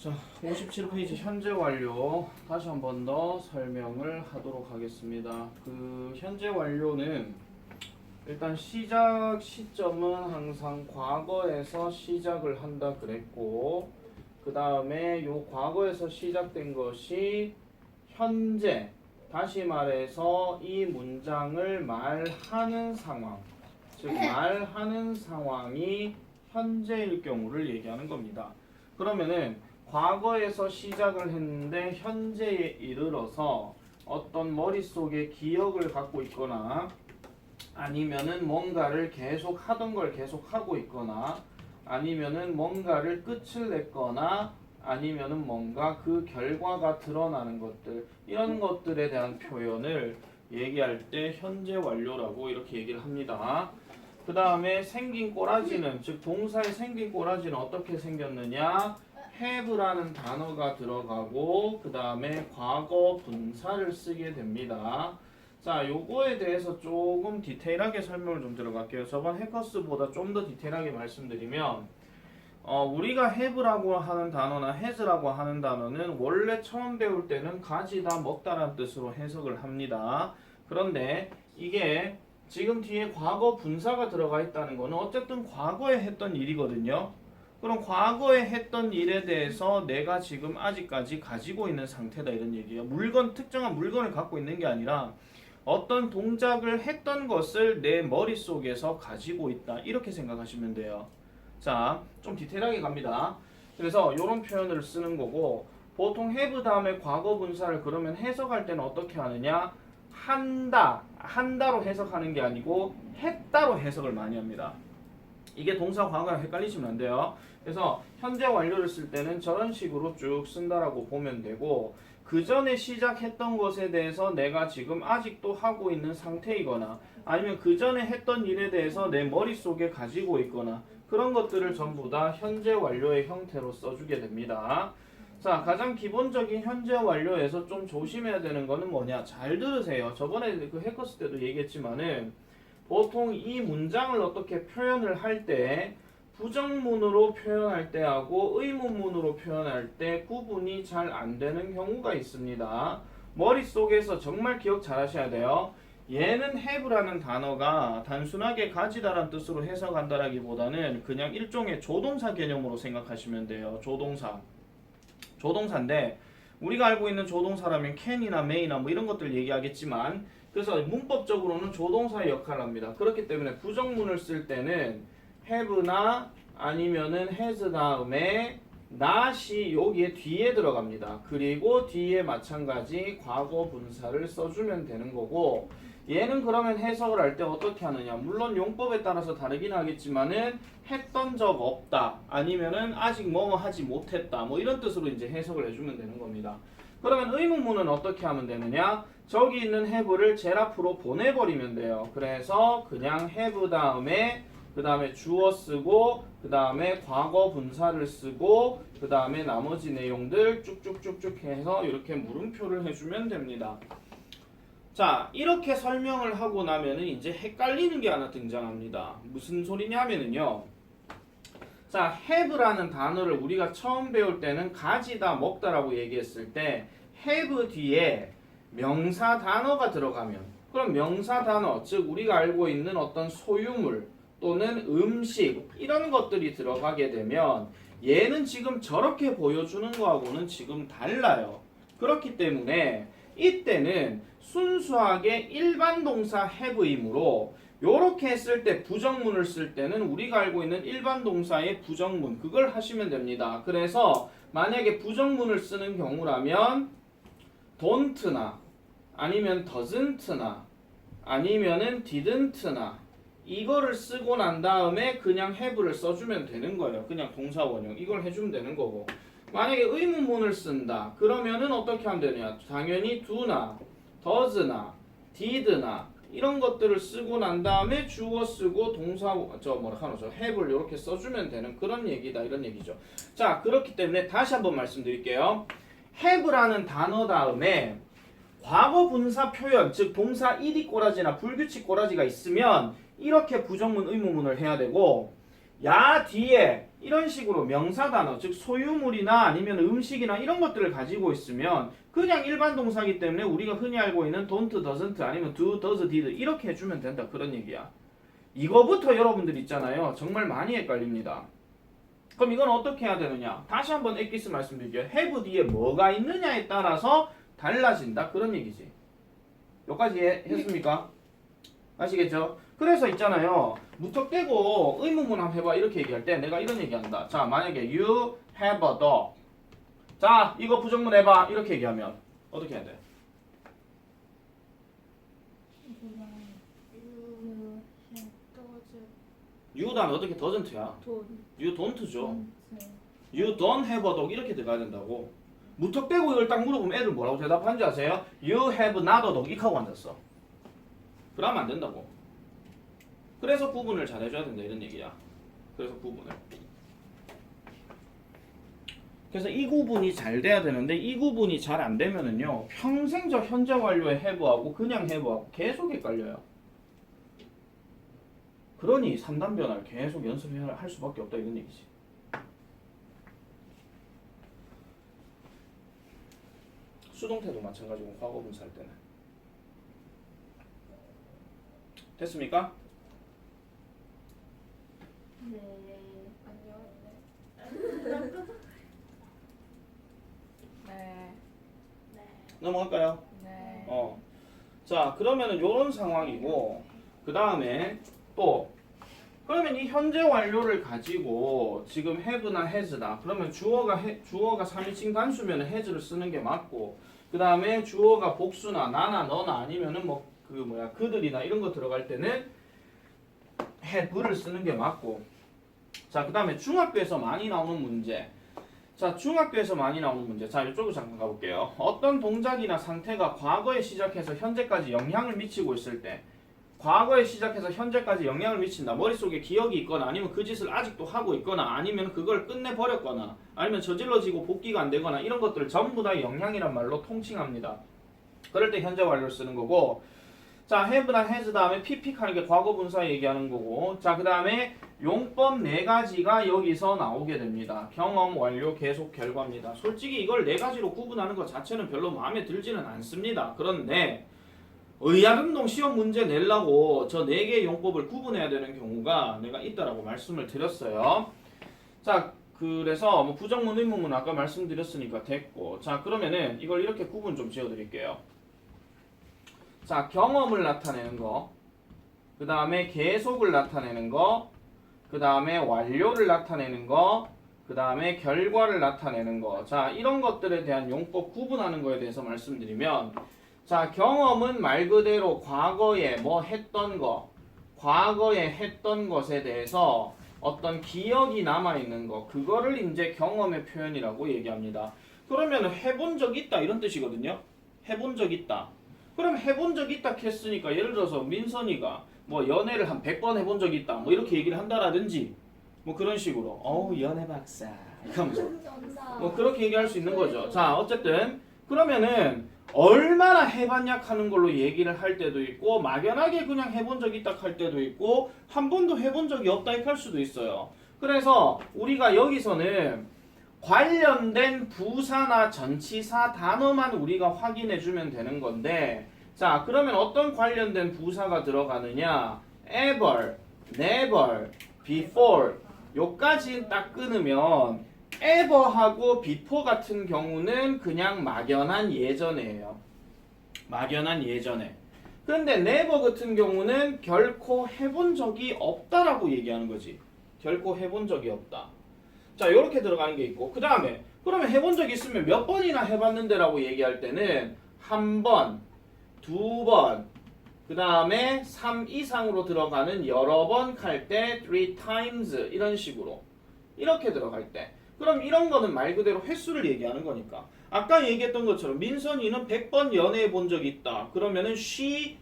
자, 57페이지 현재 완료 다시 한 번 더 설명을 하도록 하겠습니다. 그 현재 완료는 일단 시작 시점은 항상 과거에서 시작을 한다 그랬고, 그 다음에 요 과거에서 시작된 것이 현재, 다시 말해서 이 문장을 말하는 상황, 즉 말하는 상황이 현재일 경우를 얘기하는 겁니다. 그러면은 과거에서 시작을 했는데 현재에 이르러서 어떤 머릿속에 기억을 갖고 있거나 아니면은 뭔가를 계속 하던 걸 계속 하고 있거나 아니면은 뭔가를 끝을 냈거나 아니면은 뭔가 그 결과가 드러나는 것들, 이런 것들에 대한 표현을 얘기할 때 현재 완료라고 이렇게 얘기를 합니다. 그 다음에 생긴 꼬라지는, 즉 동사의 생긴 꼬라지는 어떻게 생겼느냐, have라는 단어가 들어가고 그 다음에 과거 분사를 쓰게 됩니다. 자, 요거에 대해서 조금 디테일하게 설명을 좀 들어갈게요. 저번 해커스보다 좀 더 디테일하게 말씀드리면, 우리가 have라고 하는 단어나 has라고 하는 단어는 원래 처음 배울 때는 가지다, 먹다라는 뜻으로 해석을 합니다. 그런데 이게 지금 뒤에 과거 분사가 들어가 있다는 거는 어쨌든 과거에 했던 일이거든요. 그럼 과거에 했던 일에 대해서 내가 지금 아직까지 가지고 있는 상태다, 이런 얘기예요. 특정한 물건을 갖고 있는 게 아니라 어떤 동작을 했던 것을 내 머릿속에서 가지고 있다, 이렇게 생각하시면 돼요. 자, 좀 디테일하게 갑니다. 그래서 이런 표현을 쓰는 거고, 보통 have 다음에 과거 분사를 그러면 해석할 때는 어떻게 하느냐, 한다로 해석하는 게 아니고 했다로 해석을 많이 합니다. 이게 동사 과거랑 헷갈리시면 안 돼요. 그래서 현재 완료를 쓸 때는 저런 식으로 쭉 쓴다라고 보면 되고, 그 전에 시작했던 것에 대해서 내가 지금 아직도 하고 있는 상태이거나 아니면 그 전에 했던 일에 대해서 내 머릿속에 가지고 있거나 그런 것들을 전부 다 현재 완료의 형태로 써주게 됩니다. 자, 가장 기본적인 현재 완료에서 좀 조심해야 되는 거는 뭐냐, 잘 들으세요. 저번에 그 해커스 때도 얘기했지만은 보통 이 문장을 어떻게 표현을 할 때 부정문으로 표현할 때하고 의문문으로 표현할 때 구분이 잘 안 되는 경우가 있습니다. 머릿속에서 정말 기억 잘 하셔야 돼요. 얘는 have라는 단어가 단순하게 가지다라는 뜻으로 해석한다라기보다는 그냥 일종의 조동사 개념으로 생각하시면 돼요. 조동사인데 우리가 알고 있는 조동사라면 can이나 may나 뭐 이런 것들 얘기하겠지만, 그래서 문법적으로는 조동사의 역할을 합니다. 그렇기 때문에 부정문을 쓸 때는 have나 아니면은 has 다음에 not이 여기에 뒤에 들어갑니다. 그리고 뒤에 마찬가지 과거 분사를 써주면 되는 거고, 얘는 그러면 해석을 할 때 어떻게 하느냐, 물론 용법에 따라서 다르긴 하겠지만은 했던 적 없다 아니면은 아직 뭐뭐 하지 못했다 뭐 이런 뜻으로 이제 해석을 해주면 되는 겁니다. 그러면 의문문은 어떻게 하면 되느냐, 저기 있는 have를 제일 앞으로 보내버리면 돼요. 그래서 그냥 have 다음에 그 다음에 주어 쓰고 그 다음에 과거 분사를 쓰고 그 다음에 나머지 내용들 쭉쭉쭉쭉 해서 이렇게 물음표를 해주면 됩니다. 자, 이렇게 설명을 하고 나면은 이제 헷갈리는 게 하나 등장합니다. 무슨 소리냐면은요, 자, have라는 단어를 우리가 처음 배울 때는 가지다, 먹다라고 얘기했을 때 have 뒤에 명사 단어가 들어가면, 그럼 명사 단어, 즉 우리가 알고 있는 어떤 소유물 또는 음식 이런 것들이 들어가게 되면 얘는 지금 저렇게 보여주는 거하고는 지금 달라요. 그렇기 때문에 이때는 순수하게 일반 동사 have이므로 요렇게 했을 때 부정문을 쓸 때는 우리가 알고 있는 일반 동사의 부정문, 그걸 하시면 됩니다. 그래서 만약에 부정문을 쓰는 경우라면 don't나 아니면 doesn't나 아니면은 didn't나 이거를 쓰고 난 다음에 그냥 have를 써주면 되는 거예요. 그냥 동사 원형 이걸 해주면 되는 거고, 만약에 의문문을 쓴다 그러면은 어떻게 하면 되냐, 당연히 do나 does나 did나 이런 것들을 쓰고 난 다음에 주어 쓰고 동사 have를 이렇게 써주면 되는 그런 얘기다, 이런 얘기죠. 자, 그렇기 때문에 다시 한번 말씀드릴게요. have라는 단어 다음에 과거 분사 표현, 즉 동사 ed 꼬라지나 불규칙 꼬라지가 있으면 이렇게 부정문 의문문을 해야 되고, 야 뒤에 이런 식으로 명사 단어, 즉 소유물이나 아니면 음식이나 이런 것들을 가지고 있으면 그냥 일반 동사이기 때문에 우리가 흔히 알고 있는 don't, doesn't 아니면 do, does, did 이렇게 해주면 된다 그런 얘기야. 이거부터 여러분들 있잖아요. 정말 많이 헷갈립니다. 그럼 이건 어떻게 해야 되느냐? 다시 한번 엑기스 말씀드릴게요. have 뒤에 뭐가 있느냐에 따라서 달라진다 그런 얘기지. 여기까지 했습니까? 아시겠죠? 그래서 있잖아요. 무턱대고 의문문 한번 해봐 이렇게 얘기할 때 내가 이런 얘기한다. 자, 만약에 you have a dog. 자, 이거 부정문 해봐 이렇게 얘기하면 어떻게 해야 돼? you 다음에 어떻게 doesn't야? you don't죠. you don't have a dog 이렇게 들어가야 된다고. 무턱대고 이걸 딱 물어보면 애들 뭐라고 대답하는지 아세요? you have not a dog 이렇게 하고 앉았어. 그러면 안 된다고. 그래서 구분을 잘 해줘야 된다 이런 얘기야. 그래서 구분을. 그래서 이 구분이 잘 돼야 되는데 이 구분이 잘 안 되면은요 평생 저 현재 완료의 have하고 그냥 have하고 계속 헷갈려요. 그러니 3단 변화를 계속 연습해야 할 수밖에 없다 이런 얘기지. 수동태도 마찬가지고 과거분사 할 때는. 됐습니까? 네. 아니요. 네. 넘어갈까요? 네. 자, 그러면은 요런 상황이고 그 다음에 또 그러면 이 현재 완료를 가지고 지금 have나 has다. 그러면 주어가 3인칭 단수면 has를 쓰는 게 맞고 그 다음에 주어가 복수나 나나 너나 아니면은 뭐 그들이나 이런 거 들어갈 때는 have를 쓰는 게 맞고 자, 그 다음에 중학교에서 많이 나오는 문제. 자, 중학교에서 많이 나오는 문제. 자, 이쪽으로 잠깐 가볼게요. 어떤 동작이나 상태가 과거에 시작해서 현재까지 영향을 미치고 있을 때 과거에 시작해서 현재까지 영향을 미친다. 머릿속에 기억이 있거나 아니면 그 짓을 아직도 하고 있거나 아니면 그걸 끝내버렸거나 아니면 저질러지고 복귀가 안 되거나 이런 것들을 전부 다 영향이란 말로 통칭합니다. 그럴 때 현재 완료를 쓰는 거고 자, have나 has 다음에 pp하는 게 과거 분사 얘기하는 거고 자, 그 다음에 용법 4가지가 여기서 나오게 됩니다. 경험, 완료, 계속, 결과입니다. 솔직히 이걸 4가지로 구분하는 것 자체는 별로 마음에 들지는 않습니다. 그런데 의아름동 시험 문제 내려고 저 4개의 용법을 구분해야 되는 경우가 내가 있다라고 말씀을 드렸어요. 자, 그래서 뭐 부정문, 의문문 아까 말씀드렸으니까 됐고 자, 그러면은 이걸 이렇게 구분 좀 지어드릴게요. 자, 경험을 나타내는 거, 그 다음에 계속을 나타내는 거, 그 다음에 완료를 나타내는 거, 그 다음에 결과를 나타내는 거. 자, 이런 것들에 대한 용법 구분하는 거에 대해서 말씀드리면 자, 경험은 말 그대로 과거에 뭐 했던 거, 과거에 했던 것에 대해서 어떤 기억이 남아있는 거, 그거를 이제 경험의 표현이라고 얘기합니다. 그러면 해본 적 있다 이런 뜻이거든요. 해본 적 있다. 그럼 해본 적 있다 했으니까 예를 들어서 민선이가 뭐 연애를 한 100번 해본 적 있다 뭐 이렇게 얘기를 한다라든지 뭐 그런 식으로 어우 연애 박사 이러면서 뭐 그렇게 얘기할 수 있는 거죠. 자, 어쨌든 그러면은 얼마나 해봤냐 하는 걸로 얘기를 할 때도 있고 막연하게 그냥 해본 적 있다 할 때도 있고 한 번도 해본 적이 없다 할 수도 있어요. 그래서 우리가 여기서는 관련된 부사나 전치사 단어만 우리가 확인해 주면 되는 건데 자, 그러면 어떤 관련된 부사가 들어가느냐 ever, never, before 요까지 딱 끊으면 ever하고 before 같은 경우는 그냥 막연한 예전이에요. 막연한 예전에. 그런데 never 같은 경우는 결코 해본 적이 없다라고 얘기하는 거지. 결코 해본 적이 없다. 자, 요렇게 들어가는 게 있고 그 다음에 그러면 해본 적 있으면 몇 번이나 해봤는데 라고 얘기할 때는 한 번, 두 번, 그 다음에 3 이상으로 들어가는 여러 번 할 때 3 times 이런 식으로 이렇게 들어갈 때 그럼 이런 거는 말 그대로 횟수를 얘기하는 거니까 아까 얘기했던 것처럼 민선이는 100번 연애해 본 적이 있다. 그러면은 she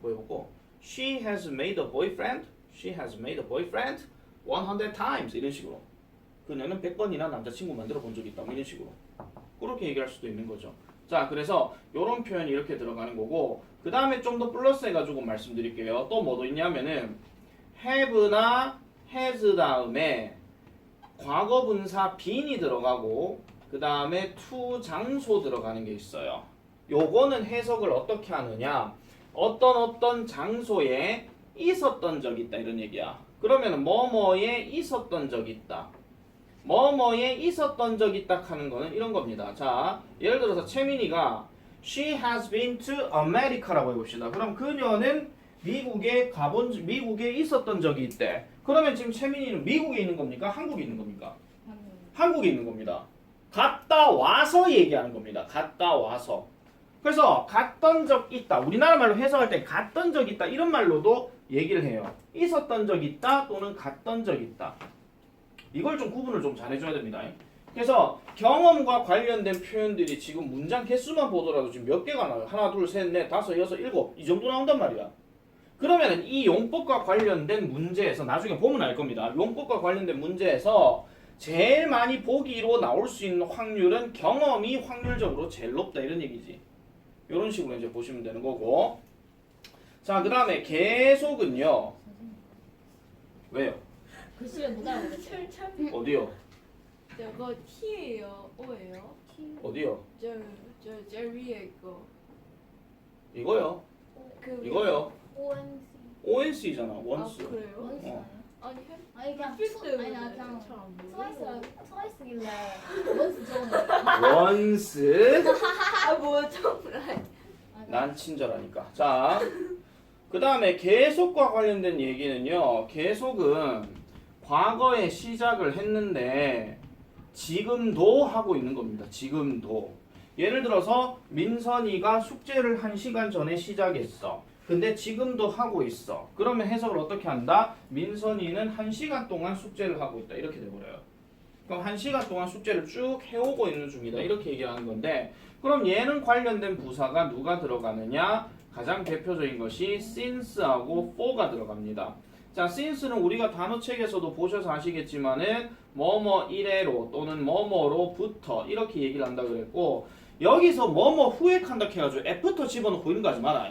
뭐 해보고 she has made a boyfriend, she has made a boyfriend 100 times 이런 식으로 그녀는 100번이나 남자친구 만들어 본 적이 있다 뭐 이런 식으로 그렇게 얘기할 수도 있는 거죠. 자, 그래서 이런 표현이 이렇게 들어가는 거고 그 다음에 좀 더 플러스 해가지고 말씀드릴게요. 또 뭐도 있냐면은 have나 has 다음에 과거 분사 bean이 들어가고 그 다음에 to 장소 들어가는 게 있어요. 요거는 해석을 어떻게 하느냐? 어떤 장소에 있었던 적이 있다 이런 얘기야. 그러면 뭐뭐에 있었던 적이 있다. 뭐뭐에 있었던 적이 있다 하는 거는 이런 겁니다. 자, 예를 들어서 채민이가 She has been to America라고 해봅시다. 그럼 그녀는 미국에 있었던 적이 있대. 그러면 지금 채민이는 미국에 있는 겁니까? 한국에 있는 겁니까? 한국에 있는 겁니다. 갔다 와서 얘기하는 겁니다. 갔다 와서. 그래서 갔던 적 있다. 우리나라 말로 해석할 때 갔던 적 있다. 이런 말로도 얘기를 해요. 있었던 적 있다 또는 갔던 적 있다. 이걸 좀 구분을 좀 잘해줘야 됩니다. 그래서 경험과 관련된 표현들이 지금 문장 개수만 보더라도 지금 몇 개가 나와요. 하나, 둘, 셋, 넷, 다섯, 여섯, 일곱 이 정도 나온단 말이야. 그러면은 이 용법과 관련된 문제에서 나중에 보면 알 겁니다. 용법과 관련된 문제에서 제일 많이 보기로 나올 수 있는 확률은 경험이 확률적으로 제일 높다 이런 얘기지. 이런 식으로 이제 보시면 되는 거고. 자, 그 다음에 계속은요. 왜요? 글씨를 못 알아보겠어요. 어디요? 저거 T예요, O예요? 어디요? 저 위에 거. 이거요. 그 이거요. ONC. ONC잖아. 원스. 아 그래요? 원스 어. 아니야? 아니 현 아니 그냥 필드 아니 나 그냥 잘안 트와이스길래 원스 적은 원스. 아 뭐야 정말. 난 친절하니까. 자, 그 다음에 계속과 관련된 얘기는요. 계속은 과거에 시작을 했는데 지금도 하고 있는 겁니다. 지금도. 예를 들어서 민선이가 숙제를 1시간 전에 시작했어. 근데 지금도 하고 있어. 그러면 해석을 어떻게 한다? 민선이는 1시간 동안 숙제를 하고 있다. 이렇게 돼버려요. 그럼 1시간 동안 숙제를 쭉 해오고 있는 중이다. 이렇게 얘기하는 건데 그럼 얘는 관련된 부사가 누가 들어가느냐? 가장 대표적인 것이 since하고 for가 들어갑니다. 자, since는 우리가 단어책에서도 보셔서 아시겠지만은 뭐뭐 이래로 또는 뭐뭐로부터 이렇게 얘기를 한다 그랬고 여기서 뭐뭐 후에 칸다 해가지고 애프터 집어넣고 이런 거 하지 마라.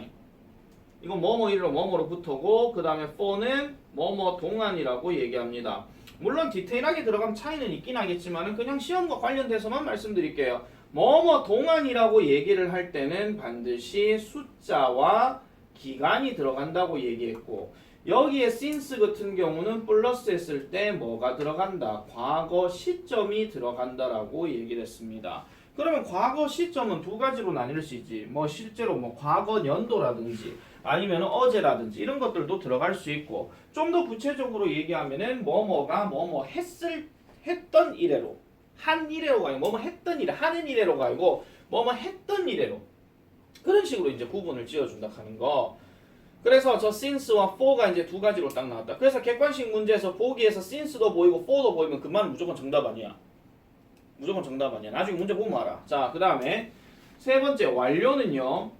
이건 뭐뭐 이래로 뭐뭐로부터고 그 다음에 for는 뭐뭐 동안이라고 얘기합니다. 물론 디테일하게 들어가면 차이는 있긴 하겠지만은 그냥 시험과 관련돼서만 말씀드릴게요. 뭐뭐 동안이라고 얘기를 할 때는 반드시 숫자와 기간이 들어간다고 얘기했고 여기에 since 같은 경우는 플러스 했을 때 뭐가 들어간다? 과거 시점이 들어간다라고 얘기를 했습니다. 그러면 과거 시점은 두 가지로 나뉠 수 있지. 뭐 실제로 뭐 과거 연도라든지 아니면 어제라든지 이런 것들도 들어갈 수 있고 좀 더 구체적으로 얘기하면은 뭐뭐가 뭐뭐 했던 이래로 한 이래로가 아니고 뭐뭐 했던 이래 하는 이래로가 아니고 뭐뭐 했던 이래로 그런 식으로 이제 구분을 지어준다 하는 거. 그래서 저 since와 for가 이제 두 가지로 딱 나왔다. 그래서 객관식 문제에서 보기에서 since도 보이고 for도 보이면 그 말은 무조건 정답 아니야. 무조건 정답 아니야. 나중에 문제 보면 알아. 자, 그 다음에 세 번째 완료는요.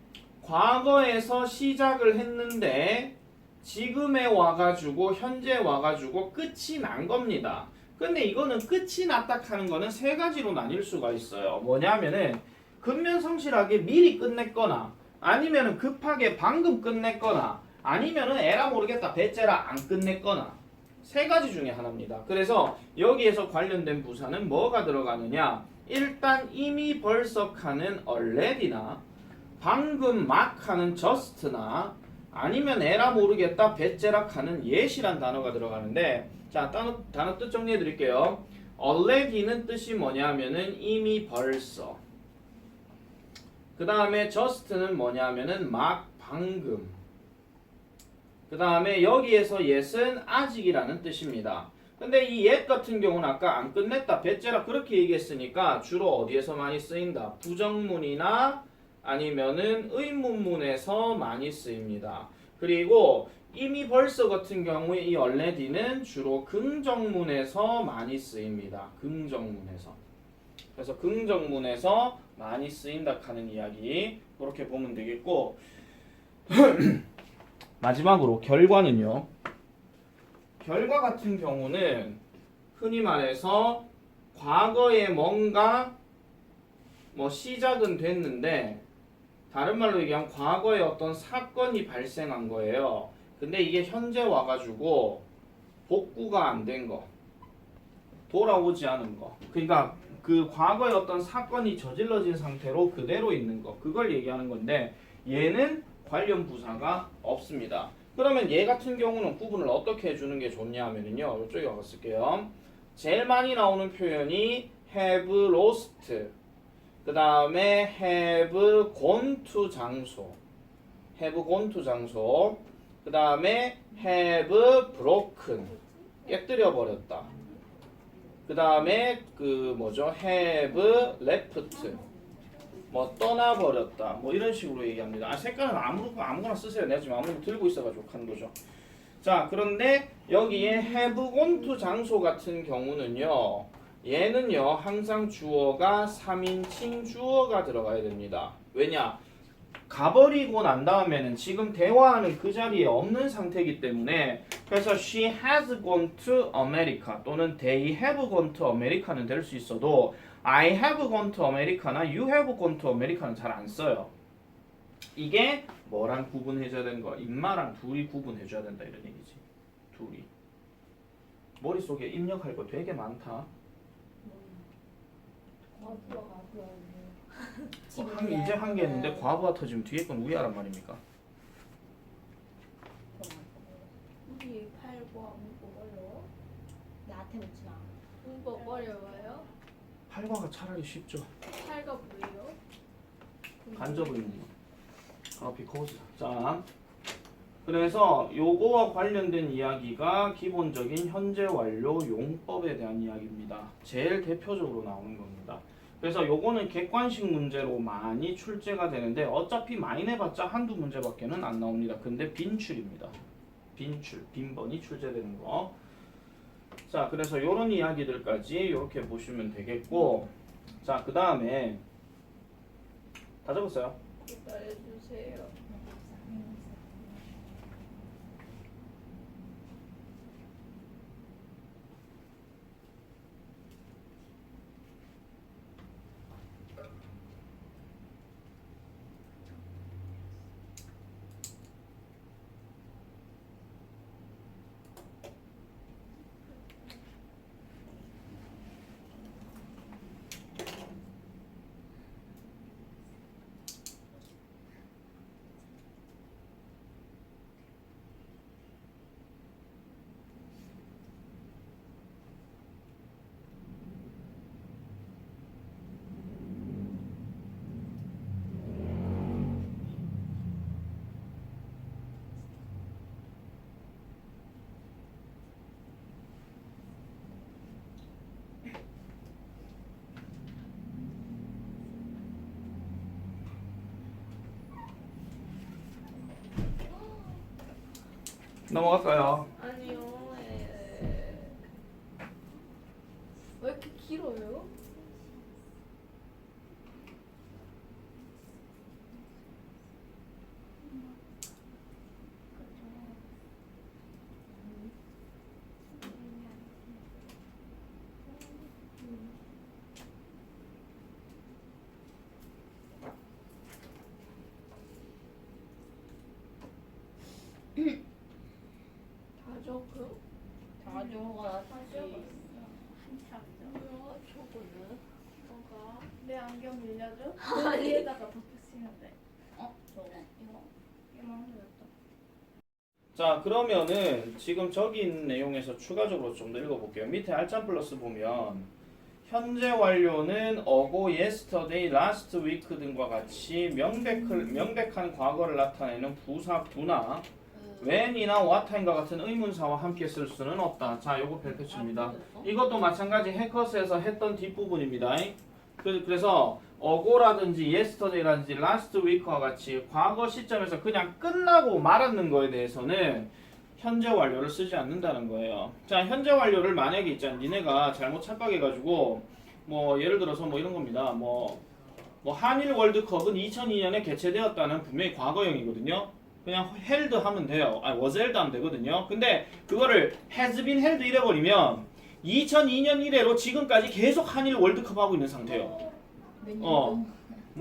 과거에서 시작을 했는데 지금에 와가지고 현재 와가지고 끝이 난 겁니다. 근데 이거는 끝이 났다 하는 거는 세 가지로 나뉠 수가 있어요. 뭐냐면은 근면성실하게 미리 끝냈거나 아니면은 급하게 방금 끝냈거나 아니면은 에라 모르겠다 배째라 안 끝냈거나 세 가지 중에 하나입니다. 그래서 여기에서 관련된 부사는 뭐가 들어가느냐? 일단 이미 벌써 하는 already나 방금 막 하는 just나 아니면 에라 모르겠다 배째라 하는 yet이란 단어가 들어가는데 자, 단어 뜻 정리해 드릴게요. already는 뜻이 뭐냐면은 이미 벌써. 그 다음에 just는 뭐냐면은 막 방금. 그 다음에 여기에서 yet은 아직이라는 뜻입니다. 근데 이 yet 같은 경우는 아까 안 끝냈다, 배째라 그렇게 얘기했으니까 주로 어디에서 많이 쓰인다? 부정문이나 아니면은 의문문에서 많이 쓰입니다. 그리고 이미 벌써 같은 경우에 이 already는 주로 긍정문에서 많이 쓰입니다. 긍정문에서. 그래서 긍정문에서 많이 쓰인다 하는 이야기 그렇게 보면 되겠고 마지막으로 결과는요. 결과 같은 경우는 흔히 말해서 과거에 뭔가 뭐 시작은 됐는데 다른 말로 얘기하면 과거에 어떤 사건이 발생한 거예요. 근데 이게 현재 와가지고 복구가 안 된 거, 돌아오지 않은 거. 그러니까 그 과거에 어떤 사건이 저질러진 상태로 그대로 있는 거. 그걸 얘기하는 건데 얘는 관련 부사가 없습니다. 그러면 얘 같은 경우는 구분을 어떻게 해주는 게 좋냐 하면요. 이쪽에 와서 쓸게요. 제일 많이 나오는 표현이 have lost, 그 다음에 have gone to 장소, have gone to 장소, 그 다음에 have broken, 깨뜨려 버렸다. 그 다음에 그 뭐죠? have left, 뭐 떠나버렸다. 뭐 이런 식으로 얘기합니다. 색깔은 아무거나 쓰세요. 내가 지금 아무거나 들고 있어가지고 하는 거죠. 자, 그런데 여기에 have gone to 장소 같은 경우는요. 얘는요. 항상 주어가 3인칭 주어가 들어가야 됩니다. 왜냐? 가버리고 난 다음에는 지금 대화하는 그 자리에 없는 상태이기 때문에 그래서 she has gone to America 또는 they have gone to America는 될 수 있어도 I have gone to America나 you have gone to America는 잘 안 써요. 이게 뭐랑 구분해줘야 되는 거? 인마랑 둘이 구분해줘야 된다 이런 얘기지. 둘이. 머릿속에 입력할 거 되게 많다. 이제 한 개 했는데 과부하 터지면 뒤에 건 우야란 말입니까? 우리 팔과 문법 어려워? 나한테 묻지 마. 문법 어려워요? 팔과가 차라리 쉽죠. 팔과 뭐예요? 간접의문. because. 자, 그래서 요거와 관련된 이야기가 기본적인 현재 완료 용법에 대한 이야기입니다. 제일 대표적으로 나오는 겁니다. 그래서 요거는 객관식 문제로 많이 출제가 되는데 어차피 많이 내봤자 한두 문제밖에는 안 나옵니다. 근데 빈출입니다. 빈출, 빈번이 출제되는 거. 자, 그래서 요런 이야기들까지 이렇게 보시면 되겠고, 자, 그 다음에 다 적었어요? 기다려주세요. 넘어갈까요? 아니요. 왜 이렇게 길어요? 다 적음? 다 적어놨지. 한참 뭐야 저거는? 뭐가? 내 안경 빌려줘? 아니. 위에다가 덮으시면 돼. 저거. 이거 만들었다. 자, 그러면은 지금 저기 있는 내용에서 추가적으로 좀 더 읽어볼게요. 밑에 알찬 플러스 보면 현재 완료는 어고, yesterday, last week 등과 같이 명백한 과거를 나타내는 부사 부나 when이나 what인과 같은 의문사와 함께 쓸 수는 없다. 자, 요거 벨트칩니다. 이것도 마찬가지 해커스에서 했던 뒷부분입니다. 그래서 어고라든지 yesterday라든지 last week와 같이 과거 시점에서 그냥 끝나고 말았는 거에 대해서는 현재 완료를 쓰지 않는다는 거예요. 자, 현재 완료를 만약에 있잖아. 니네가 잘못 착각해가지고 뭐 예를 들어서 뭐 이런 겁니다. 뭐 한일 월드컵은 2002년에 개최되었다는 분명히 과거형이거든요. 그냥 held 하면 돼요. 아니 was held 하면 되거든요. 근데 그거를 has been held 이래버리면 2002년 이래로 지금까지 계속 한일 월드컵 하고 있는 상태예요. 뭐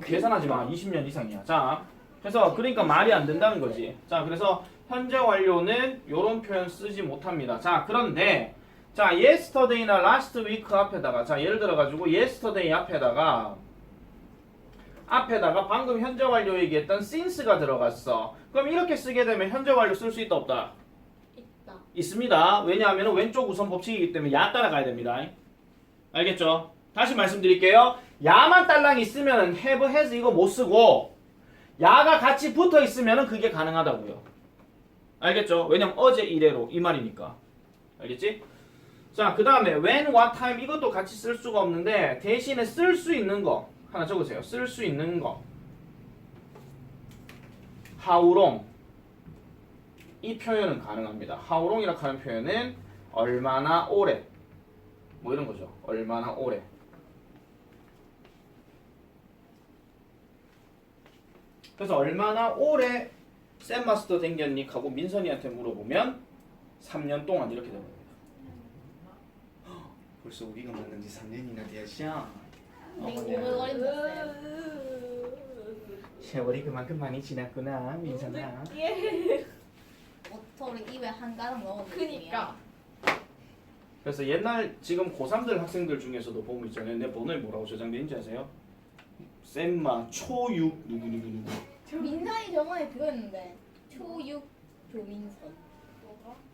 계산하지 마. 20년 이상이야. 자, 그래서 그러니까 말이 안 된다는 거지. 자, 그래서 현재 완료는 이런 표현 쓰지 못합니다. 자, 그런데 자, yesterday나 last week 앞에다가 자, 예를 들어 가지고 yesterday 앞에다가 방금 현재 완료 얘기했던 since가 들어갔어. 그럼 이렇게 쓰게 되면 현재 완료 쓸 수 있다 없다? 있다. 있습니다. 왜냐하면 왼쪽 우선 법칙이기 때문에 야 따라가야 됩니다. 알겠죠? 다시 말씀드릴게요. 야만 딸랑 있으면 have, has 이거 못 쓰고 야가 같이 붙어 있으면 그게 가능하다고요. 알겠죠? 왜냐면 어제 이래로 이 말이니까. 알겠지? 자, 그 다음에 when, what time 이것도 같이 쓸 수가 없는데 대신에 쓸 수 있는 거 하나 적으세요. 쓸 수 있는 거 how long 이 표현은 가능합니다. how long이라고 하는 표현은 얼마나 오래 뭐 이런 거죠. 얼마나 오래. 그래서 얼마나 오래 쌤마스터 댕겼니? 하고 민선이한테 물어보면 3년 동안 이렇게 됩니다. 벌써 우리가 만난 지 3년이나 되었어. 오글거린다. 세월이 그만큼 많이 지났구나, 민선아. 모터를 입에 한 가득 넣었는데. 그니까. 그래서 옛날 지금 고3들 학생들 중에서도 보면 있잖아요. 내 번호에 뭐라고 저장되는지 아세요? 쌤마 초6 누구누구누구. 민선이 저번에 그거였는데 초6 조민선.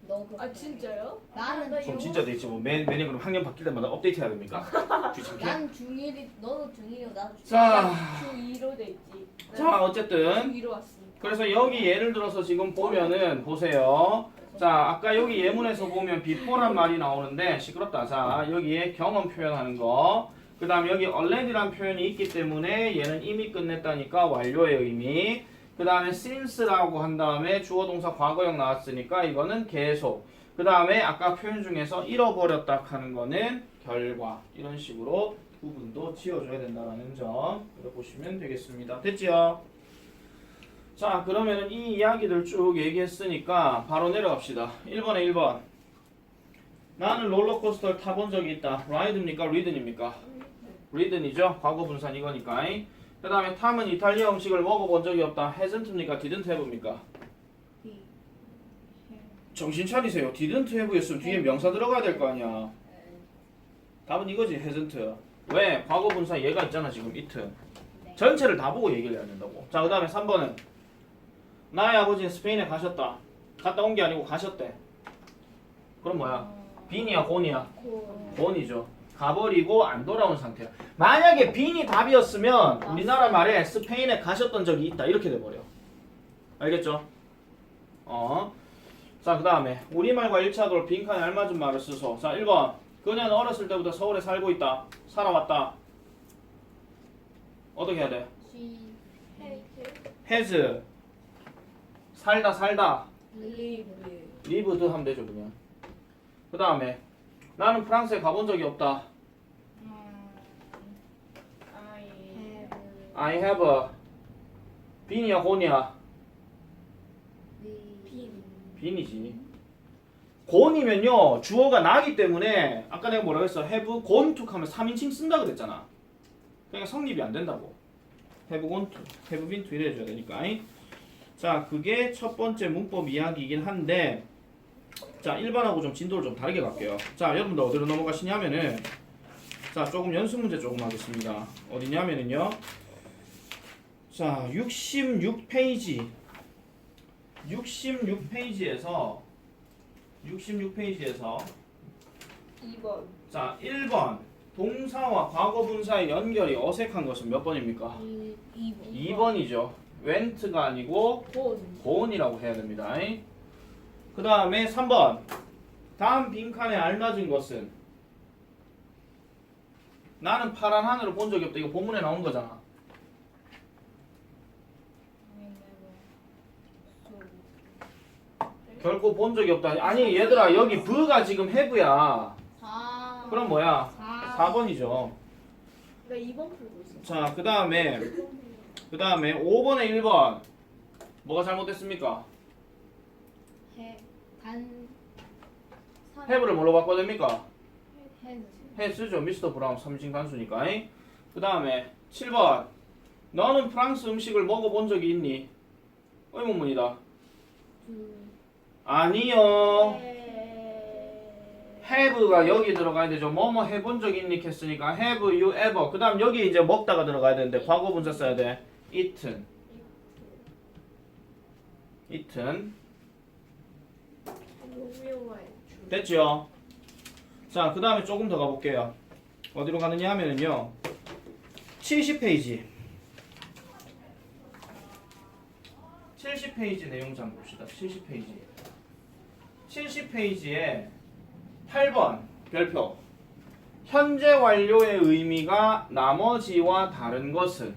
너 그거. 아 진짜요? 나는 그럼 진짜 되지 뭐 매년 그럼 학년 바뀔 때마다 업데이트 해야 됩니까? 귀찮게? 난 중1이 너도 중1이고 나도 중1. 자, 중2로 돼 있지. 자 어쨌든 중2로 왔으니까. 그래서 여기 예를 들어서 지금 보면은 보세요. 자, 아까 여기 예문에서 보면 before란 말이 나오는데 시끄럽다. 자, 여기에 경험 표현하는 거. 그 다음 여기 already란 표현이 있기 때문에 얘는 이미 끝냈다니까 완료예요 이미. 그 다음에 since라고 한 다음에 주어 동사 과거형 나왔으니까 이거는 계속. 그 다음에 아까 표현 중에서 잃어버렸다 하는 거는 결과. 이런 식으로 부분도 지어줘야 된다는 점 이렇게 보시면 되겠습니다. 됐지요? 자, 그러면 이 이야기들 쭉 얘기했으니까 바로 내려갑시다. 1번에 1번. 나는 롤러코스터를 타본 적이 있다. 라이드입니까? 리든입니까? 리든이죠. 과거 분산 이거니까. 그 다음에 탐은 이탈리아 음식을 먹어본 적이 없다. hasn't입니까? didn't have입니까? 정신 차리세요. didn't have였으면 뒤에 명사 들어가야 될 거 아니야. 답은 이거지. hasn't. 왜? 과거 분사 얘가 있잖아 지금 it. 전체를 다 보고 얘기를 해야 된다고. 자, 그 다음에 3번은 나의 아버지는 스페인에 가셨다. 갔다 온 게 아니고 가셨대. 그럼 뭐야? 빈이야 곤이야? 곤이죠. 가버리고 안 돌아온 상태야. 만약에 빈이 답이었으면 우리나라 말에 스페인에 가셨던 적이 있다 이렇게 돼버려. 알겠죠? 자, 그 다음에 우리말과 1차적으로 빈칸에 알맞은 말을 쓰소. 자, 1번 그녀는 어렸을 때부터 서울에 살고 있다. 살아왔다. 어떻게 해야 돼? has 살다 lived 하면 되죠 그냥. 그 다음에 나는 프랑스에 가본 적이 없다. I have 빈이야 곤이야? 빈이지. 곤이면요 주어가 나기 때문에 아까 내가 뭐라고 했어? have gone to 하면 3인칭 쓴다 그랬잖아. 그러니까 성립이 안 된다고. have gone to, have been to 이래줘야 되니까. 자, 그게 첫 번째 문법 이야기이긴 한데 자, 1번하고 좀 진도를 좀 다르게 갈게요. 자, 여러분들 어디로 넘어가시냐면은 자, 조금 연습 문제 조금 하겠습니다. 어디냐면은요. 자, 66페이지 66페이지에서 2번. 자, 1번 동사와 과거 분사의 연결이 어색한 것은 몇 번입니까? 2번이죠. went가 아니고 gone이라고 해야 됩니다. 그 다음에 3번 다음 빈칸에 알맞은 것은 나는 파란 하늘을 본 적이 없다. 이거 본문에 나온 거잖아. 결코 본 적이 없다. 아니 얘들아 여기 b가 지금 have야. 그럼 뭐야? 4번이죠. 나 2번 풀고 있어. 자, 그 다음에 5번에 1번 뭐가 잘못됐습니까? have를 뭘로 바꿔야 됩니까? has죠. 미스터 브라운 3인 단수니까. 그 다음에 7번 너는 프랑스 음식을 먹어본 적이 있니? 의문문이다. 아니요. 네. have가 여기 들어가야 되죠. 뭐뭐 해본 적 있니 했으니까 have you ever. 그 다음 여기 이제 먹다가 들어가야 되는데 과거 분사 써야 돼. eaten. eaten. 됐죠? 자, 그 다음에 조금 더 가볼게요. 어디로 가느냐 하면은요. 70페이지. 70페이지 내용 좀 봅시다. 70페이지. 70페이지에 8번 별표. 현재 완료의 의미가 나머지와 다른 것은.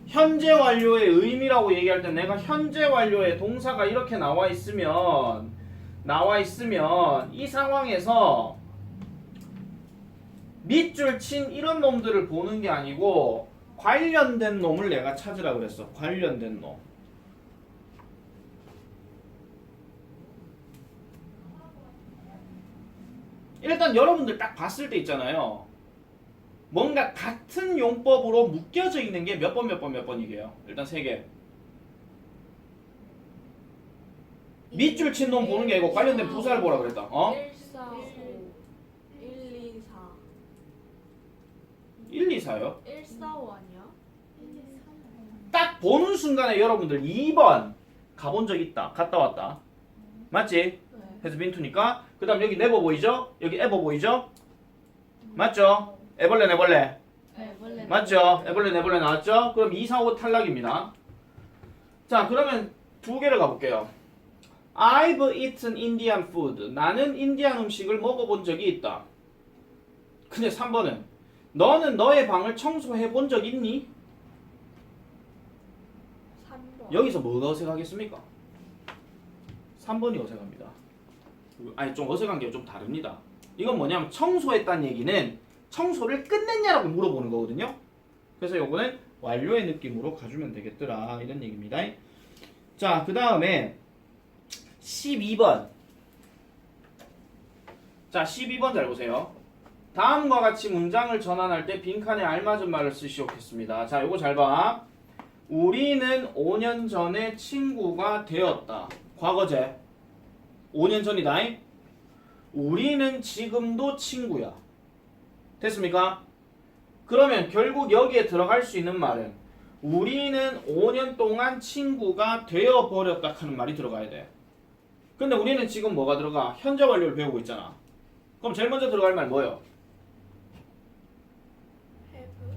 현재 완료의 의미라고 얘기할 때 내가 현재 완료의 동사가 이렇게 나와 있으면 이 상황에서 밑줄 친 이런 놈들을 보는 게 아니고 관련된 놈을 내가 찾으라 그랬어. 관련된 놈. 일단 여러분들 딱 봤을 때 있잖아요. 뭔가 같은 용법으로 묶여져 있는 게 몇 번이게요? 일단 3개. 밑줄 친 놈 보는 게 아니고 관련된 부사를 보라 그랬다. 어? 1, 4, 5, 1, 2, 4. 1, 2, 4요? 1, 4, 5 아니야? 딱 보는 순간에 여러분들 2번 가본 적 있다. 갔다 왔다. 맞지? 네. has been to니까. 그 다음 여기 never 보이죠? 여기 ever 보이죠? 맞죠? 애벌레 네, 맞죠? 애벌레 나왔죠? 그럼 2, 4, 5 탈락입니다. 자, 그러면 두 개를 가볼게요. I've eaten Indian food. 나는 인디안 음식을 먹어본 적이 있다. 근데 3번은 너는 너의 방을 청소해 본 적 있니? 3번. 여기서 뭐가 어색하겠습니까? 3번이 어색합니다. 아니 좀 어색한 게 좀 다릅니다. 이건 뭐냐면 청소했다는 얘기는 청소를 끝냈냐라고 물어보는 거거든요. 그래서 요거는 완료의 느낌으로 가주면 되겠더라 이런 얘기입니다. 자, 그 다음에 12번. 자, 12번 잘 보세요. 다음과 같이 문장을 전환할 때 빈칸에 알맞은 말을 쓰시오겠습니다. 자, 요거 잘 봐. 우리는 5년 전에 친구가 되었다. 과거제. 5년 전이다. 우리는 지금도 친구야. 됐습니까? 그러면 결국 여기에 들어갈 수 있는 말은 우리는 5년 동안 친구가 되어버렸다 하는 말이 들어가야 돼. 근데 우리는 지금 뭐가 들어가? 현재 완료를 배우고 있잖아. 그럼 제일 먼저 들어갈 말 뭐예요?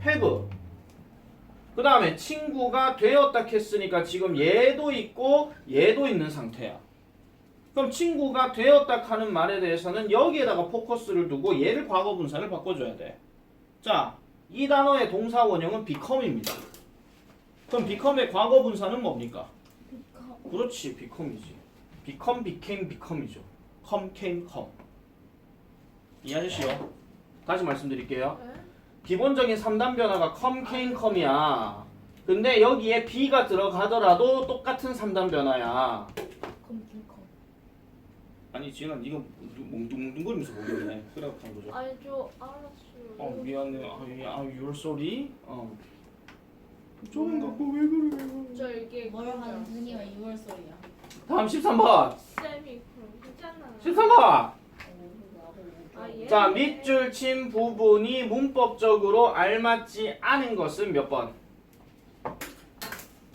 have. 그 다음에 친구가 되었다 했으니까 지금 얘도 있고 얘도 있는 상태야. 그럼 친구가 되었다 하는 말에 대해서는 여기에다가 포커스를 두고 얘를 과거 분사를 바꿔줘야 돼. 자, 이 단어의 동사 원형은 become입니다. 그럼 become의 과거 분사는 뭡니까? 그렇지, become이지. become, became, become이죠. come, came, come. 이해하셨시요? 다시 말씀드릴게요. 기본적인 3단 변화가 come, came, come이야. 근데 여기에 be가 들어가더라도 똑같은 3단 변화야. 아니 지난 이거 뭉뚱뭉뚱거리면서 모르겠네. 그래갖고 한 거죠. 아니 저 알았어요. 미안해. you're sorry. 조금 갖고 왜 그래? 저 이게 뭘 하는 중이야 6월 소리야. 다음 13번. 쌤이 그러잖아. 13번. 아, 예? 자, 밑줄 친 부분이 문법적으로 알맞지 않은 것은 몇 번?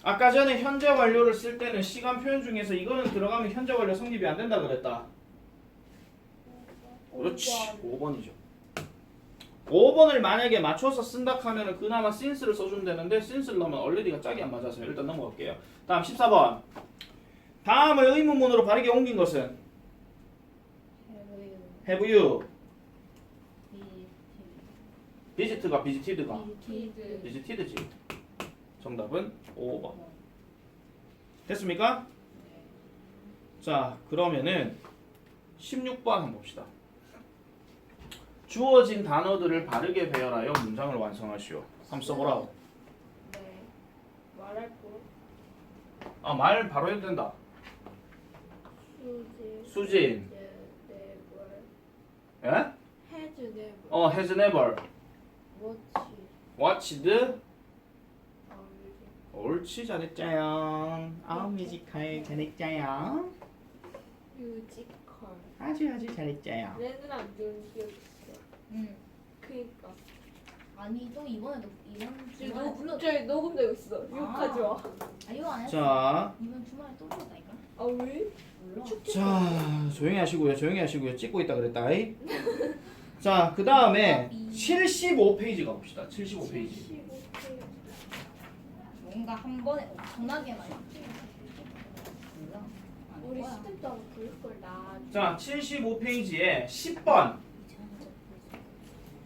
아까 전에 현재 완료를 쓸 때는 시간 표현 중에서 이거는 들어가면 현재 완료 성립이 안 된다 그랬다. 그렇지. 5번이죠. 5번을 만약에 맞춰서 쓴다 하면은 그나마 since를 써주면 되는데 since를 넣으면 already가 짝이 안 맞아서 일단 넘어갈게요. 다음 14번. 다음을 의문문으로 바르게 옮긴 것은 have you. visit가 visited가 visited지. 정답은 5번. 됐습니까? 자, 그러면은 16번 한번 봅시다. 주어진 단어들을 바르게 배열하여 문장을 완성하시오. 한번 써보라. 네. 말할 거. 말 바로 해도 된다. 수진. 예? has never. has never watch. watched. 옳지, 잘했자요. 뮤지컬 잘했자요. 뮤지컬. 아주 잘했자요. 얘들아 눈기 없어. 응. 그니까. 아니 또 이번에 불러. 저희 녹음되고 있어. 욕하지 마. 아 이거 안 했어. 자, 이번 주말에 또 불렀다니까. 아 왜? 몰라. 자, 조용히 하시고요. 찍고 있다 그랬다. 자, 그 다음에 75페이지 가봅시다. 75페이지. 뭔가 한 번에 엄청나게 많이. 몰라. 아, 우리 뭐야. 스텝도 한번 부를 걸 나. 자, 75페이지에 10번.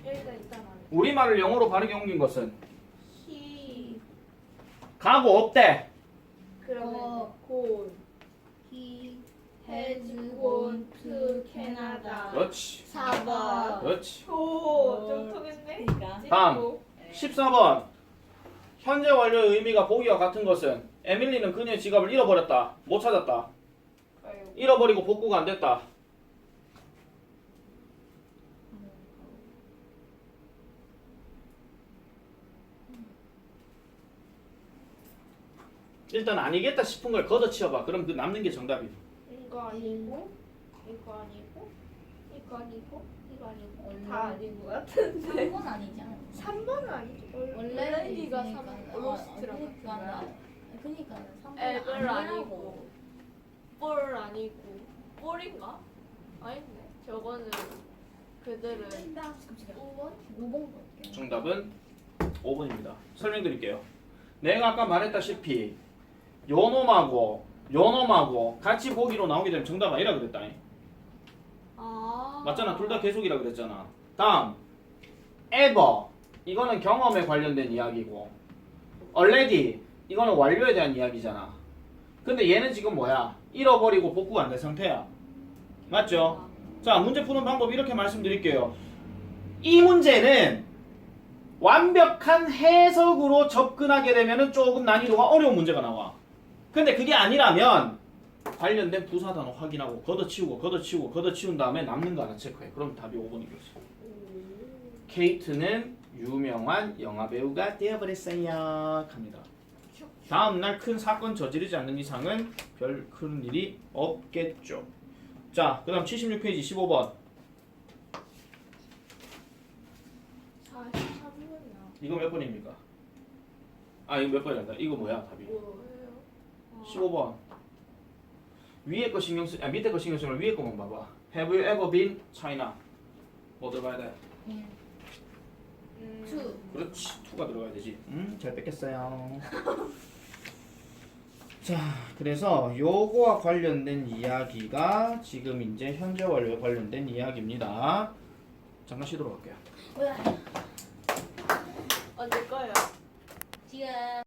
여기가 있잖아. 우리말을 영어로 바르게 옮긴 것은 He. 가고 없대. 그러면 곤. He has gone to Canada. 그렇지. 4번. 그렇지. 오, 좀 통했네. 그러니까. 다음. 14번. 현재 완료의 의미가 보기와 같은 것은 에밀리는 그녀의 지갑을 잃어버렸다. 못 찾았다. 아유. 잃어버리고 복구가 안 됐다. 일단 아니겠다 싶은 걸 걷어치워봐. 그럼 그 남는 게 정답이. 이거 아니고, 이거 아니고, 이거 아니고, 이거 아니고, 원래- 다 아닌 것 같은데. 3번 아니지 않아? 3번은 아니죠. 원래 네가 있으니까. 3 로스트랑 같은 거야. 그러니까 3번 앱을 아니고, 볼 아니고, 볼인가? 아닌데. 저거는 그들은 5번? 5번 볼게. 정답은 5번입니다. 설명드릴게요. 내가 아까 말했다시피 요놈하고 같이 보기로 나오게 되면 정답 아니라 그랬다. 아. 맞잖아. 둘 다 계속이라 그랬잖아. 다음 ever 이거는 경험에 관련된 이야기고 already 이거는 완료에 대한 이야기잖아. 근데 얘는 지금 뭐야? 잃어버리고 복구가 안 된 상태야. 맞죠? 자, 문제 푸는 방법 이렇게 말씀드릴게요. 이 문제는 완벽한 해석으로 접근하게 되면 조금 난이도가 어려운 문제가 나와. 근데 그게 아니라면 관련된 부사 단어 확인하고 걷어치운 다음에 남는 거 하나 체크해. 그럼 답이 5번이겠어. 케이트는 유명한 영화배우가 되어버렸어요. 합니다. 다음날 큰 사건 저지르지 않는 이상은 별 큰 일이 없겠죠. 자, 그 다음 76페이지 15번. 43번이야. 이거 몇 번입니까? 아, 이거 몇 번이란다. 이거 뭐야, 답이? 뭐예요? 15번. 위에 거 신경 쓰, 밑에 거 신경 쓰면 위에 거만 봐봐. Have you ever been China? 뭐 들어가야 돼? 2. 그렇지, 2가 들어가야 되지. 잘 뺏겼어요. 자, 그래서 요거와 관련된 이야기가 지금 이제 현재 완료에 관련된 이야기입니다. 잠깐 쉬도록 할게요. 언제 거예요? 지금